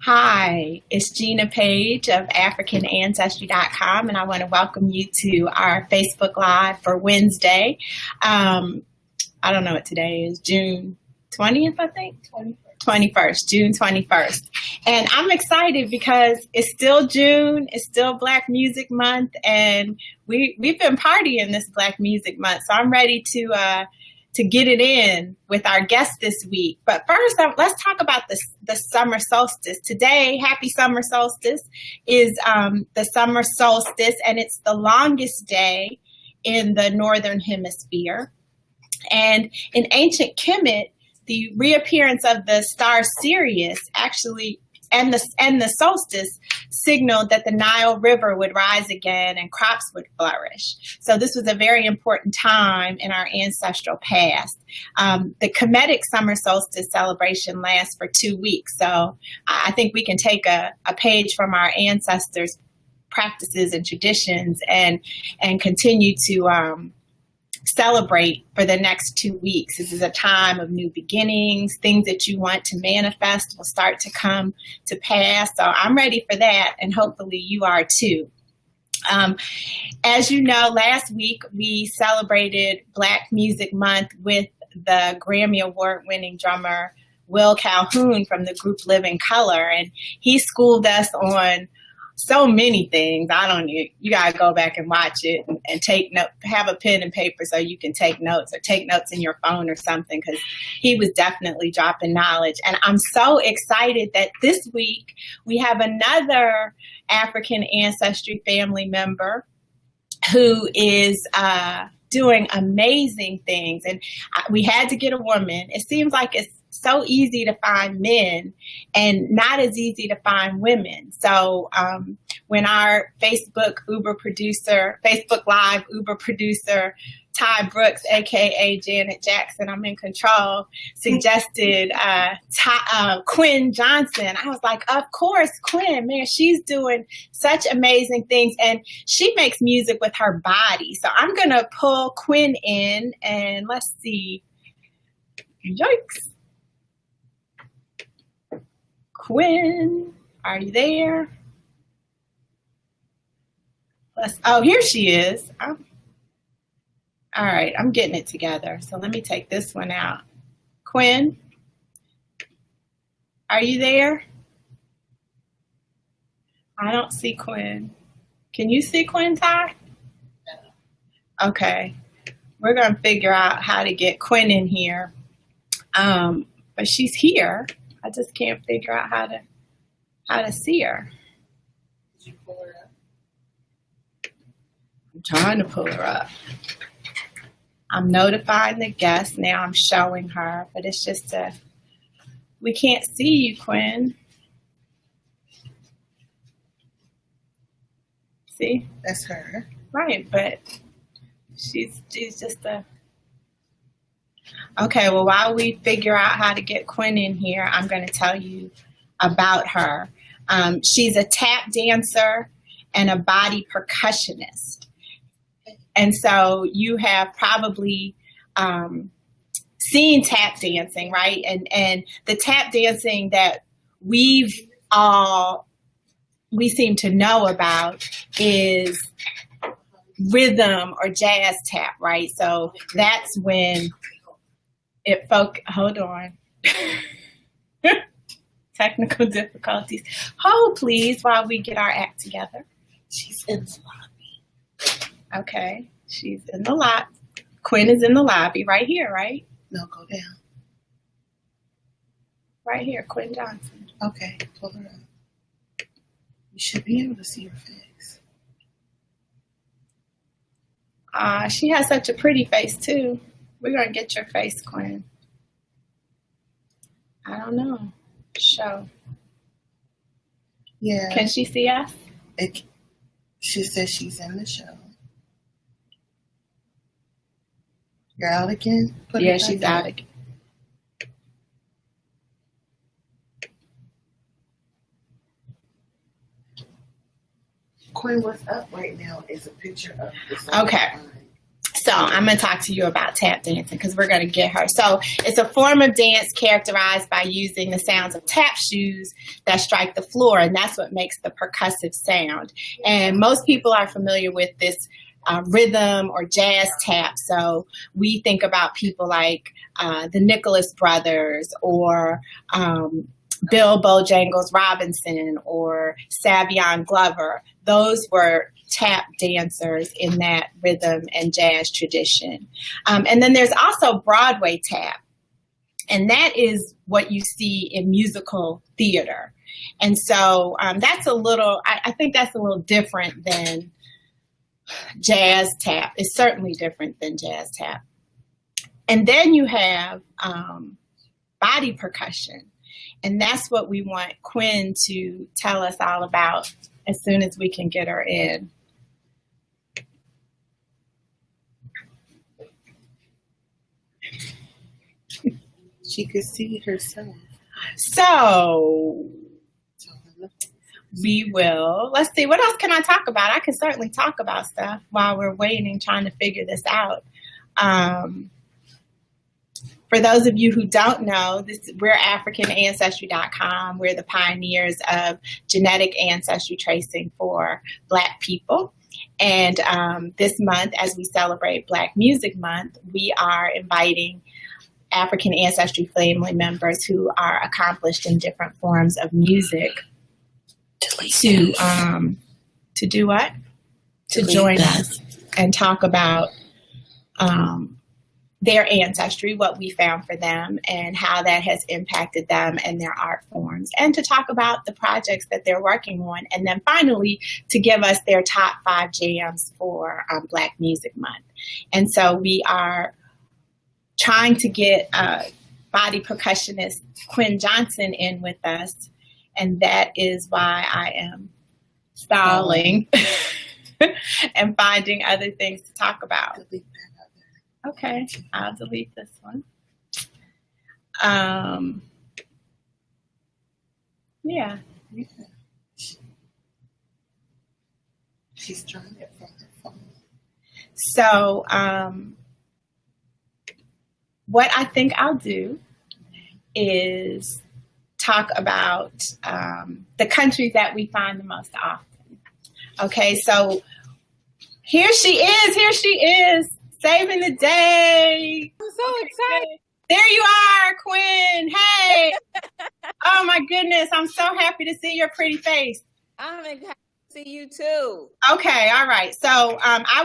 Hi, it's Gina Page of AfricanAncestry.com, and I want to welcome you to our Facebook Live for Wednesday. I don't know what today is, June 20th, I think? 21st, June 21st. And I'm excited because it's still June, it's still Black Music Month, and we've been partying this Black Music Month, so I'm ready to get it in with our guest this week. But first, let's talk about the summer solstice. Today, happy summer solstice, is the summer solstice, and it's the longest day in the Northern Hemisphere. And in ancient Kemet, the reappearance of the star Sirius actually and the solstice signaled that the Nile River would rise again and crops would flourish. So this was a very important time in our ancestral past. The Kemetic summer solstice celebration lasts for 2 weeks. So I think we can take a page from our ancestors' practices and traditions and continue to celebrate for the next 2 weeks. This is a time of new beginnings. Things that you want to manifest will start to come to pass. So I'm ready for that, and hopefully you are too. As you know, last week we celebrated Black Music Month with the Grammy Award-winning drummer Will Calhoun from the group Living Color, and he schooled us on so many things. You gotta go back and watch it and take note, have a pen and paper so you can take notes, or take notes in your phone or something, because he was definitely dropping knowledge. And I'm so excited that this week we have another African ancestry family member who is doing amazing things. And we had to get a woman. It seems like it's so easy to find men and not as easy to find women. So when our Facebook Live Uber producer, Ty Brooks, aka Janet Jackson, I'm in control, suggested Quynn Johnson, I was like, of course, Quynn, man, she's doing such amazing things, and she makes music with her body. So I'm gonna pull Quynn in, and let's see. Yikes. Quynn, are you there? Here she is. All right, I'm getting it together. So let me take this one out. Quynn, are you there? I don't see Quynn. Can you see Quynn, Ty? Okay, we're gonna figure out how to get Quynn in here. But she's here. I just can't figure out how to see her. Did you pull her up? I'm trying to pull her up. I'm notifying the guest. Now I'm showing her, but it's just we can't see you, Quynn. See? That's her. Right, but she's just Okay, well, while we figure out how to get Quynn in here, I'm going to tell you about her. She's a tap dancer and a body percussionist. And so you have probably seen tap dancing, right? And the tap dancing that we seem to know about is rhythm or jazz tap, right? So that's when hold on. Technical difficulties. Hold, please, while we get our act together. She's in the lobby. Okay, she's in the lobby. Quynn is in the lobby right here, right? No, go down. Right here, Quynn Johnson. Okay, pull her up. You should be able to see her face. She has such a pretty face, too. We're going to get your face, Quynn. I don't know. Show. Yeah. Can she see us? She says she's in the show. You're out again? Yeah, she's out again. Quynn, what's up right now is a picture of this. Okay. So I'm going to talk to you about tap dancing because we're going to get her. So it's a form of dance characterized by using the sounds of tap shoes that strike the floor, and that's what makes the percussive sound. And most people are familiar with this rhythm or jazz tap. So we think about people like the Nicholas Brothers or Bill Bojangles Robinson or Savion Glover. Those were tap dancers in that rhythm and jazz tradition. And then there's also Broadway tap. And that is what you see in musical theater. And so that's a little, I think that's a little different than jazz tap. It's certainly different than jazz tap. And then you have body percussion. And that's what we want Quynn to tell us all about as soon as we can get her in. She could see herself. So we will, let's see, what else can I talk about? I can certainly talk about stuff while we're waiting, trying to figure this out. For those of you who don't know, we're AfricanAncestry.com. We're the pioneers of genetic ancestry tracing for Black people. And this month, as we celebrate Black Music Month, we are inviting African ancestry family members who are accomplished in different forms of music to do what? To join us and talk about their ancestry, what we found for them, and how that has impacted them and their art forms, and to talk about the projects that they're working on, and then finally to give us their top 5 jams for Black Music Month. And so we are trying to get body percussionist Quynn Johnson in with us, and that is why I am stalling and finding other things to talk about. Okay, I'll delete this one. Yeah. She's trying it from her phone. So, what I think I'll do is talk about the countries that we find the most often. Okay, so here she is. Saving the day. I'm so excited. There you are, Quynn. Hey. Oh my goodness. I'm so happy to see your pretty face. I'm happy to see you too. Okay. All right. So I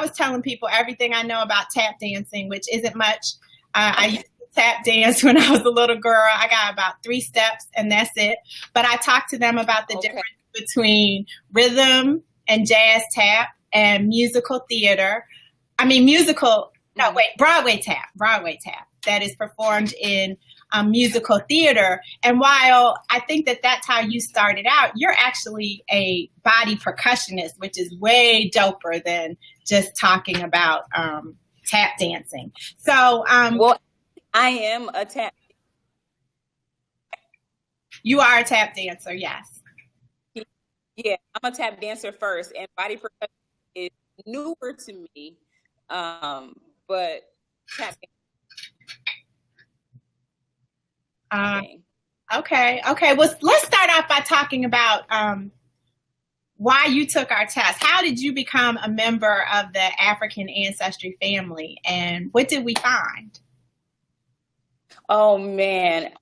was telling people everything I know about tap dancing, which isn't much. I used to tap dance when I was a little girl. I got about 3 steps and that's it. But I talked to them about the difference between rhythm and jazz tap and musical theater. Broadway tap that is performed in musical theater. And while I think that that's how you started out, you're actually a body percussionist, which is way doper than just talking about tap dancing. So, well, I am a tap. You are a tap dancer, yes. Yeah, I'm a tap dancer first, and body percussion is newer to me. But tap okay. Well, let's start off by talking about why you took our test. How did you become a member of the African Ancestry family, and what did we find? Oh man,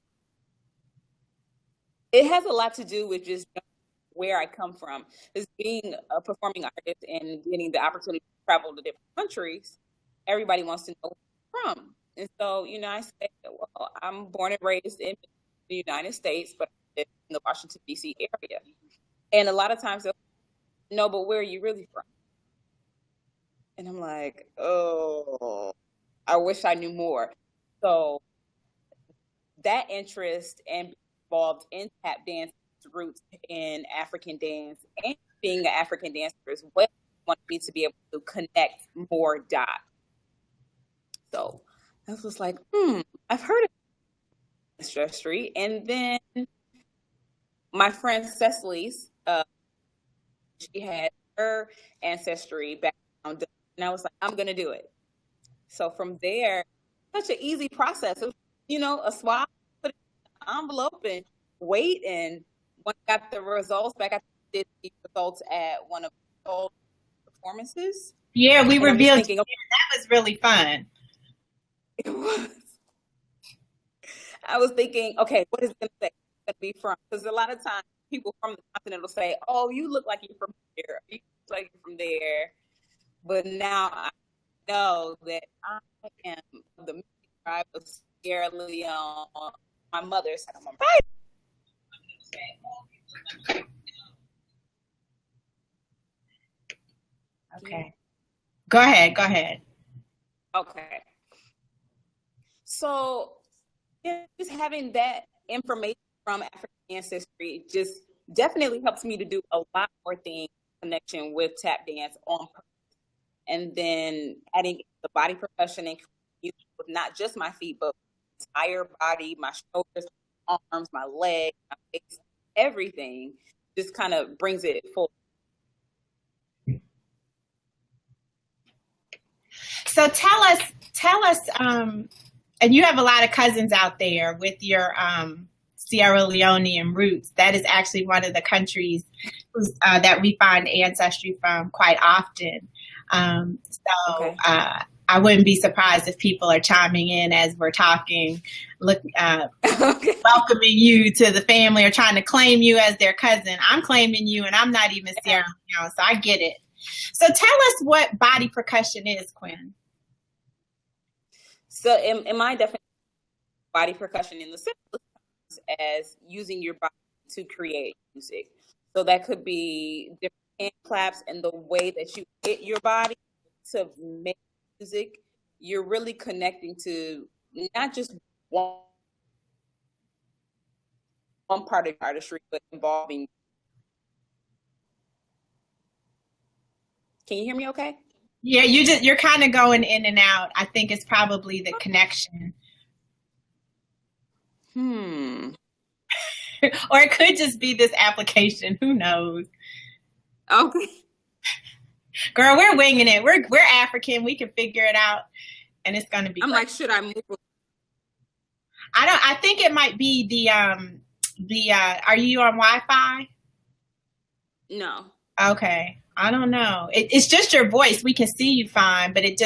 it has a lot to do with just where I come from. As being a performing artist and getting the opportunity to travel to different countries, everybody wants to know where I'm from. And so, I say, well, I'm born and raised in the United States, but I live in the Washington, D.C. area. And a lot of times they'll say, no, but where are you really from? And I'm like, oh, I wish I knew more. So that interest and being involved in tap dance roots in African dance and being an African dancer as well wanted me to be able to connect more dots. So I was just like, I've heard of Ancestry. And then my friend Cecily's, she had her Ancestry background, and I was like, I'm going to do it. So from there, such an easy process. It was, you know, a swab, put it in an envelope and wait. And when I got the results back, I did the results at one of the performances. Yeah, we revealed thinking, okay, that was really fun. It was. I was thinking, okay, what is it going to be from? Because a lot of times people from the continent will say, oh, you look like you're from here. You look like you're from there. But now I know that I am the tribe of Sierra Leone. My mother's side of my mother. Okay. Go ahead. Okay. So just having that information from African ancestry just definitely helps me to do a lot more things in connection with tap dance on purpose. And then adding the body percussion and with not just my feet, but my entire body, my shoulders, my arms, my legs, my face, everything just kind of brings it full. So tell us, and you have a lot of cousins out there with your Sierra Leonean roots. That is actually one of the countries that we find ancestry from quite often. Okay. I wouldn't be surprised if people are chiming in as we're talking, welcoming you to the family or trying to claim you as their cousin. I'm claiming you, and I'm not even Sierra Leone, so I get it. So tell us what body percussion is, Quynn. So in my definition, body percussion in the simplest terms as using your body to create music. So that could be different hand claps and the way that you hit your body to make music. You're really connecting to not just one part of artistry, but involving. Can you hear me okay? Yeah, you're kind of going in and out. I think it's probably the connection. Or it could just be this application. Who knows? Okay. Girl, we're winging it. We're African. We can figure it out, and it's going to be. I'm great. Like, should I move? I think it might be the. Are you on Wi-Fi? No. Okay. I don't know. It's just your voice. We can see you fine, but it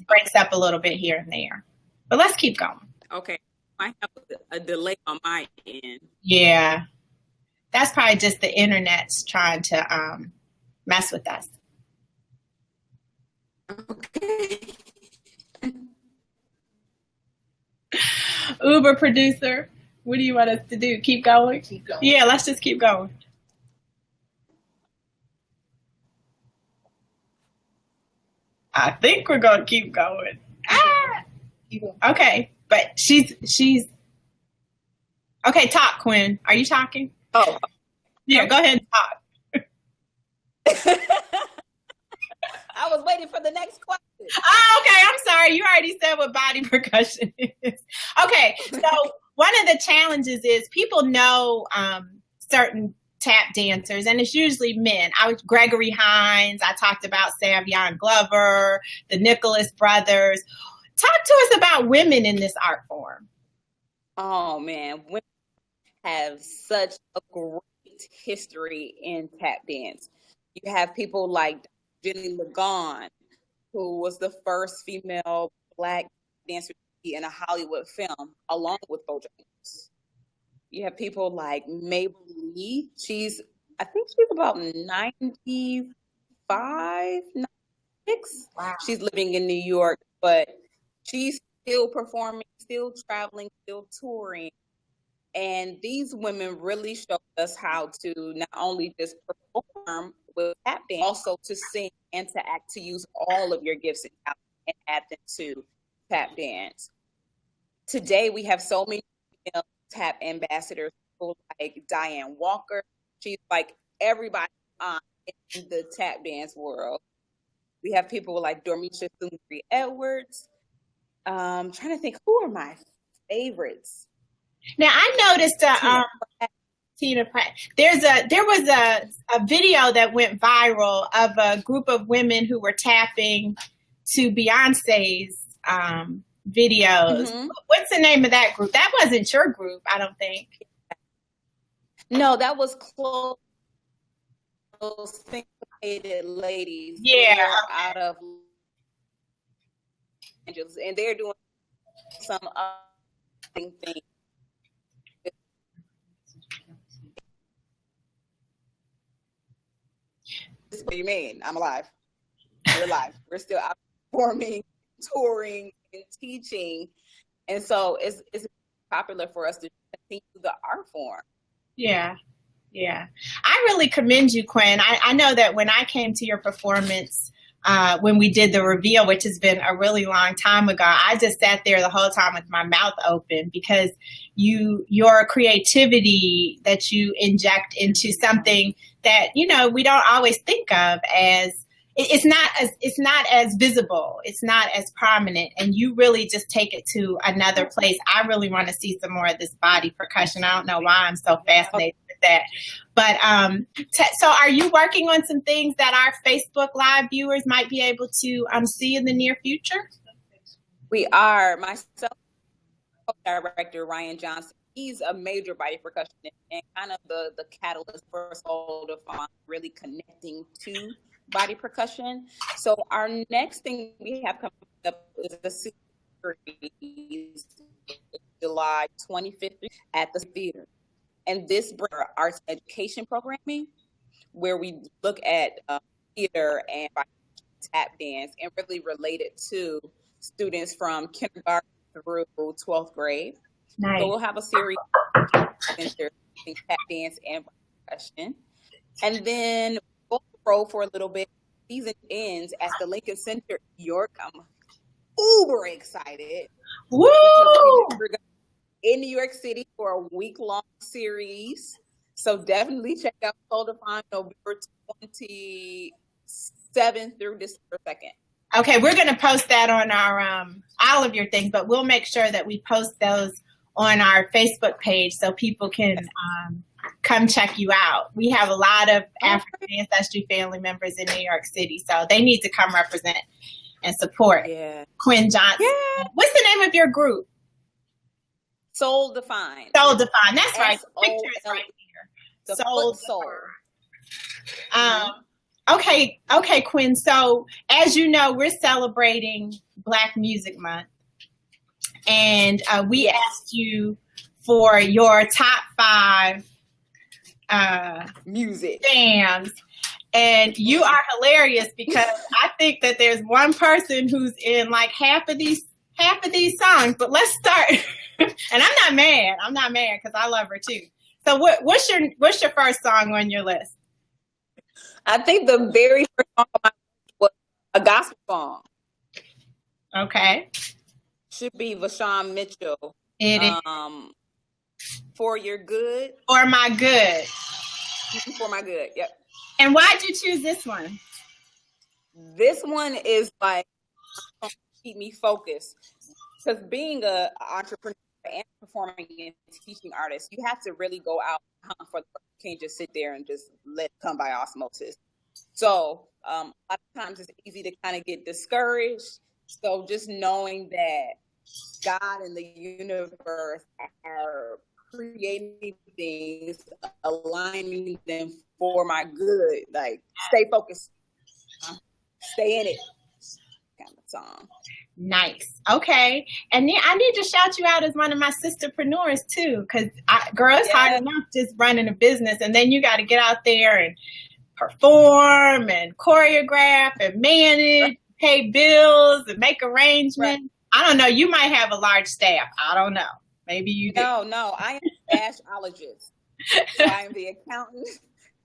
breaks up a little bit here and there. But let's keep going. Okay. I have a delay on my end. Yeah. That's probably just the internet's trying to mess with us. Okay. Uber producer, what do you want us to do? Keep going? Keep going. Yeah, let's just keep going. I think we're going to keep going. Keep going. Okay, but she's okay. Talk, Quynn. Are you talking? Oh, yeah. Go ahead and talk. I was waiting for the next question. Oh, okay. I'm sorry. You already said what body percussion is. Okay, so one of the challenges is people know certain tap dancers, and it's usually men. Gregory Hines. I talked about Savion Glover, the Nicholas brothers. Talk to us about women in this art form. Oh man, women have such a great history in tap dance. You have people like Jenny Lagon, who was the first female Black dancer in a Hollywood film, along with Bojangles. You have people like Mabel Lee. I think she's about 95, 96. Wow. She's living in New York, but she's still performing, still traveling, still touring. And these women really showed us how to not only just perform with tap dance, also to sing and to act, to use all of your gifts and talent and add them to tap dance. Today, we have so many female tap ambassadors, people like Diane Walker. She's like everybody in the tap dance world. We have people like Dormisha Thumri Edwards. Trying to think, who are my favorites? Now I noticed Tina Pratt. There was a video that went viral of a group of women who were tapping to Beyonce's videos. Mhm. What's the name of that group? That wasn't your group, I don't think. No, that was close. Those syncopated ladies. Yeah. They're out of Angeles, and they're doing some thing. What do you mean? I'm alive. We're alive. We're still out performing, touring, and teaching, and so it's popular for us to continue the art form. Yeah. Yeah. I really commend you, Quynn. I know that when I came to your performance, when we did the reveal, which has been a really long time ago, I just sat there the whole time with my mouth open because your creativity that you inject into something that, you know, we don't always think of as, it's not as visible. It's not as prominent. And you really just take it to another place. I really want to see some more of this body percussion. I don't know why I'm so fascinated with that. But so are you working on some things that our Facebook Live viewers might be able to see in the near future? We are. Myself, director Ryan Johnson, he's a major body percussionist and kind of the catalyst for us all to find really connecting to body percussion. So our next thing we have coming up is a series July 25th at the theater. And this brings our arts education programming where we look at theater and tap dance and really relate it to students from kindergarten through 12th grade. Nice. So we'll have a series tap dance and percussion. And then we'll roll for a little bit. Season ends at the Lincoln Center in New York. I'm uber excited. Woo! We're in New York City for a week-long series. So definitely check out Soul Define November 27th through December 2nd. Okay, we're going to post that on our all of your things, but we'll make sure that we post those on our Facebook page so people can come check you out. We have a lot of African Ancestry family members in New York City, so they need to come represent and support Quynn Johnson. Yeah. What's the name of your group? Soul Define. Soul Define. That's right. The S-O-L. picture is right here. The Soul Define. Okay, Quynn. So as you know, we're celebrating Black Music Month. And we asked you for your top 5 music jams. And you are hilarious because I think that there's one person who's in like half of these songs. But let's start. And I'm not mad because I love her too. So what's your first song on your list? I think the very first song on my list was a gospel song. Okay. Should be Vashawn Mitchell. It is. For Your Good. For My Good. For My Good, yep. And why'd you choose this one? This one is like keep me focused. Because being an entrepreneur and performing and teaching artist, you have to really go out and hunt for the work. You can't just sit there and just let it come by osmosis. So a lot of times it's easy to kind of get discouraged. So just knowing that God and the universe are creating things, aligning them for my good. Like, stay focused, stay in it. Kind of song. Nice. Okay. And then I need to shout you out as one of my sisterpreneurs too, because girl, it's hard enough just running a business, and then you got to get out there and perform and choreograph and manage, pay bills and make arrangements. Right. I don't know. You might have a large staff. I don't know. Maybe you do. No. I am a dashologist. So I am the accountant,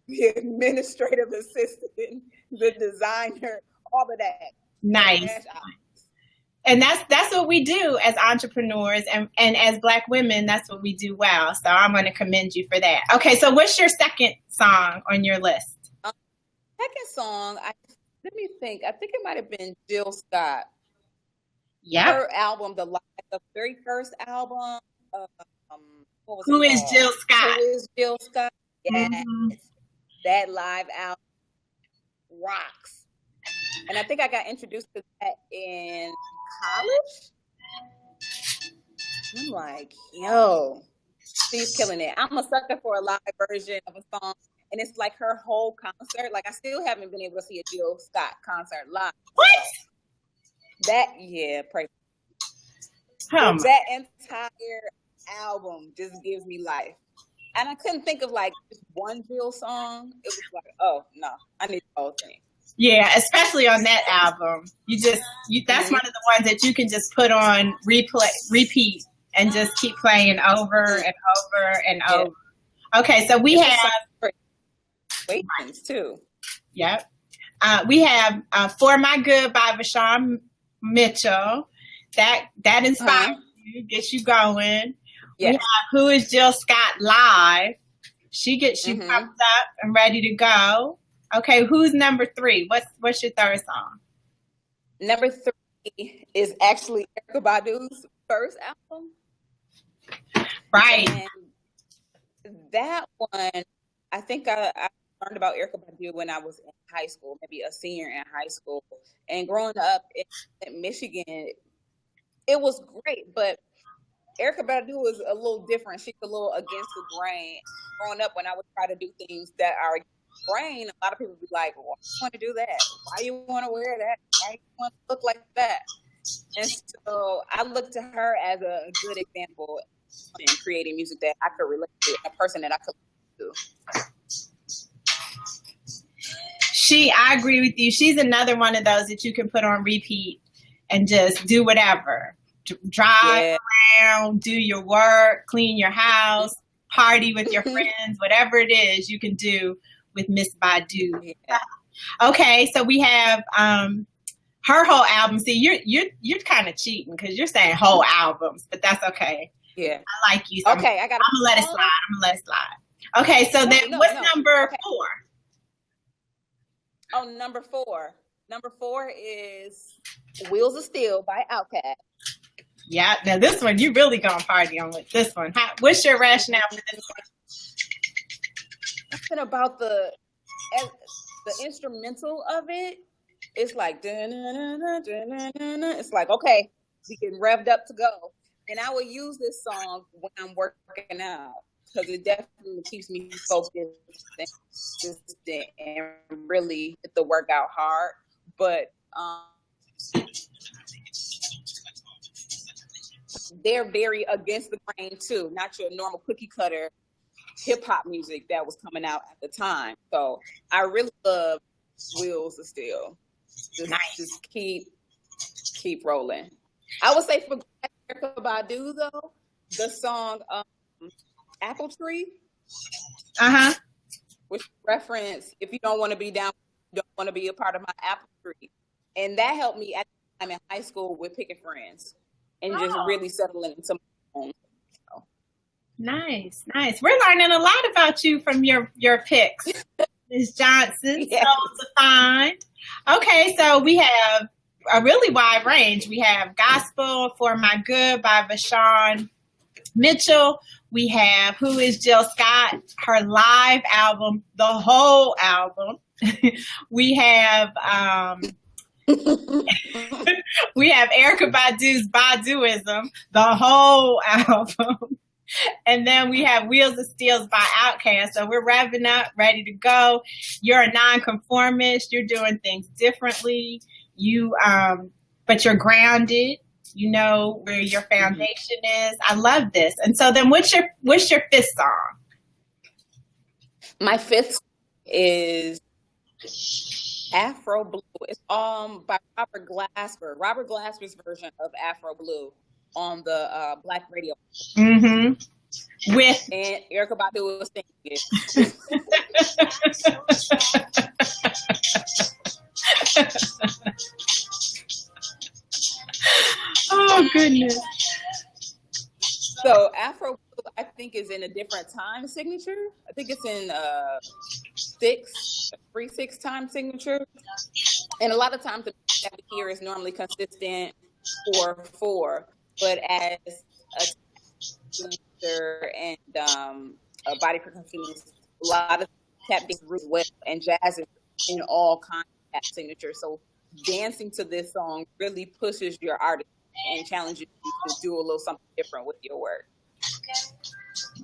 the administrative assistant, the designer, all of that. Nice. And that's what we do as entrepreneurs and as Black women. That's what we do well. So I'm going to commend you for that. Okay, so what's your second song on your list? Second song, let me think. I think it might have been Jill Scott. Yeah. Her album, the very first album. Who is Jill Scott? Who is Jill Scott? Yes. Mm-hmm. That live album rocks. And I think I got introduced to that in college. I'm like, yo, she's killing it. I'm a sucker for a live version of a song. And it's like her whole concert. Like, I still haven't been able to see a Jill Scott concert live. What? Pray. That entire album just gives me life. And I couldn't think of like just one Jill song. It was like, oh no, I need the whole thing. Yeah, especially on that album. That's one of the ones that you can just put on repeat and just keep playing over and over and over. Okay, so we have Waitings too. Yep. We have For My Good by Vashawn Mitchell. That inspires you, gets you going. Yeah. We have Who Is Jill Scott Live. She gets you pumped up and ready to go. Okay, who's number 3? What's your third song? Number 3 is actually Erykah Badu's first album. Right. And that one, I think I learned about Erykah Badu when I was in high school, maybe a senior in high school. And growing up in Michigan, it was great, but Erykah Badu was a little different. She's a little against the grain. Growing up, when I would try to do things that are against the grain, a lot of people would be like, why do you want to do that? Why do you want to wear that? Why do you want to look like that? And so I looked to her as a good example in creating music that I could relate to, a person that I could relate to. I agree with you. She's another one of those that you can put on repeat and just do whatever. Drive around, do your work, clean your house, party with your friends, whatever it is you can do with Miss Badu. Yeah. Okay, so we have her whole album. See, you're kind of cheating because you're saying whole albums, but that's okay. Yeah, I like you. So okay, I'm gonna let it slide. Okay, so what's number 4? Oh, number 4. Number 4 is Wheelz of Steel by Outkast. Yeah, now this one you really gonna party on with this one. What's your rationale for this one? Something about the instrumental of it. It's like it's like, okay, we get revved up to go. And I will use this song when I'm working out because it definitely keeps me focused and really hit the workout hard. But they're very against the grain too, not your normal cookie cutter hip hop music that was coming out at the time. So I really love Wheelz of Steel. Just keep rolling. I would say for Erykah Badu though, the song Apple Tree. Which reference, if you don't want to be down, you don't want to be a part of my apple tree. And that helped me at the time in high school with picking friends and just really settling into my own. So. Nice. We're learning a lot about you from your picks, Ms. Johnson. Yeah. So to find. Okay, so we have a really wide range. We have Gospel, For My Good by Vashawn Mitchell. We have Who Is Jill Scott, her live album, the whole album. We have Erykah Badu's Baduizm, the whole album. And then we have Wheelz of Steel by Outkast. So we're revving up, ready to go. You're a nonconformist. You're doing things differently. But you're grounded. You know where your foundation is. I love this. And so then what's your 5th song? My 5th is Afro Blue. It's by Robert Glasper. Robert Glasper's version of Afro Blue on the Black radio. Mm-hmm. And Erykah Badu was singing it. Oh goodness. So Afro Blue, I think, is in a different time signature. I think it's in 3/6 time signature. And a lot of times the that we hear is normally consistent 4/4. But as a dancer and a body percussionist, a lot of tap dance as well, and jazz is in all kinds of tap signatures. So dancing to this song really pushes your artist and challenges you to do a little something different with your work.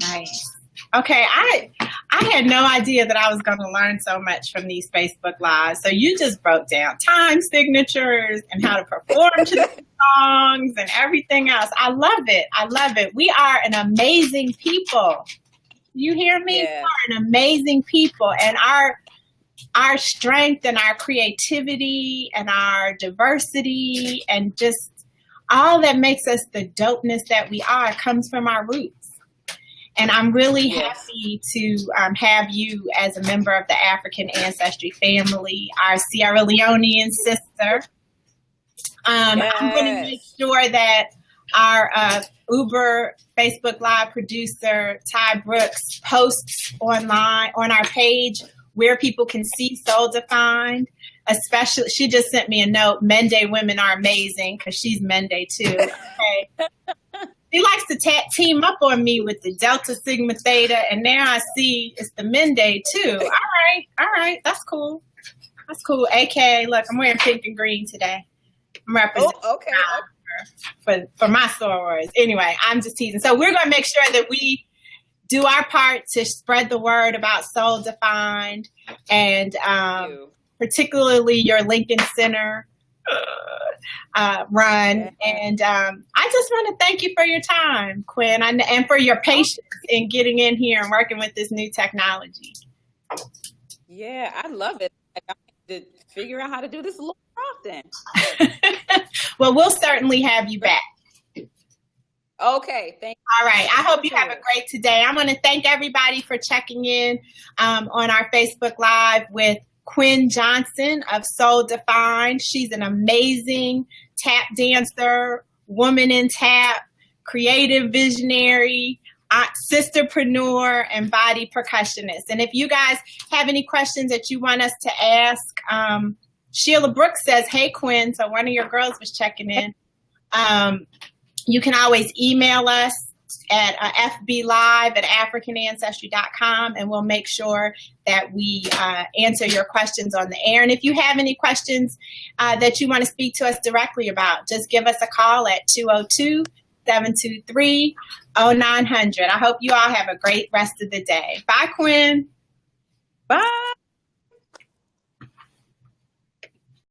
Nice. Okay, I had no idea that I was going to learn so much from these Facebook Lives. So you just broke down time signatures and how to perform to the songs and everything else. I love it. I love it. We are an amazing people. You hear me? Yeah. We are an amazing people, and our strength and our creativity and our diversity and just all that makes us the dopeness that we are comes from our roots. And I'm really happy to have you as a member of the African Ancestry family, our Sierra Leonean sister. I'm going to make sure that our Uber Facebook Live producer, Ty Brooks, posts online on our page where people can see Soul Defined. Especially, she just sent me a note, Mende women are amazing, because she's Mende too. Okay. She likes to team up on me with the Delta Sigma Theta, and now I see it's the Mende too. All right, that's cool. That's cool. AK, look, I'm wearing pink and green today. I'm representing for my sorors. Anyway, I'm just teasing. So we're going to make sure that we do our part to spread the word about Soul Defined, and particularly your Lincoln Center run. And I just want to thank you for your time, Quynn, and for your patience in getting in here and working with this new technology. Yeah, I love it. I need to figure out how to do this a little more often. Well, we'll certainly have you back. Okay, thank you. All right. I hope you have a great today. I want to thank everybody for checking in on our Facebook Live with Quynn Johnson of Soul Defined. She's an amazing tap dancer, woman in tap, creative visionary, sisterpreneur, and body percussionist. And if you guys have any questions that you want us to ask, Sheila Brooks says, hey, Quynn. So one of your girls was checking in. You can always email us at fblive@africanancestry.com, and we'll make sure that we answer your questions on the air. And if you have any questions that you want to speak to us directly about, just give us a call at 202-723-0900. I hope you all have a great rest of the day. Bye, Quynn. Bye.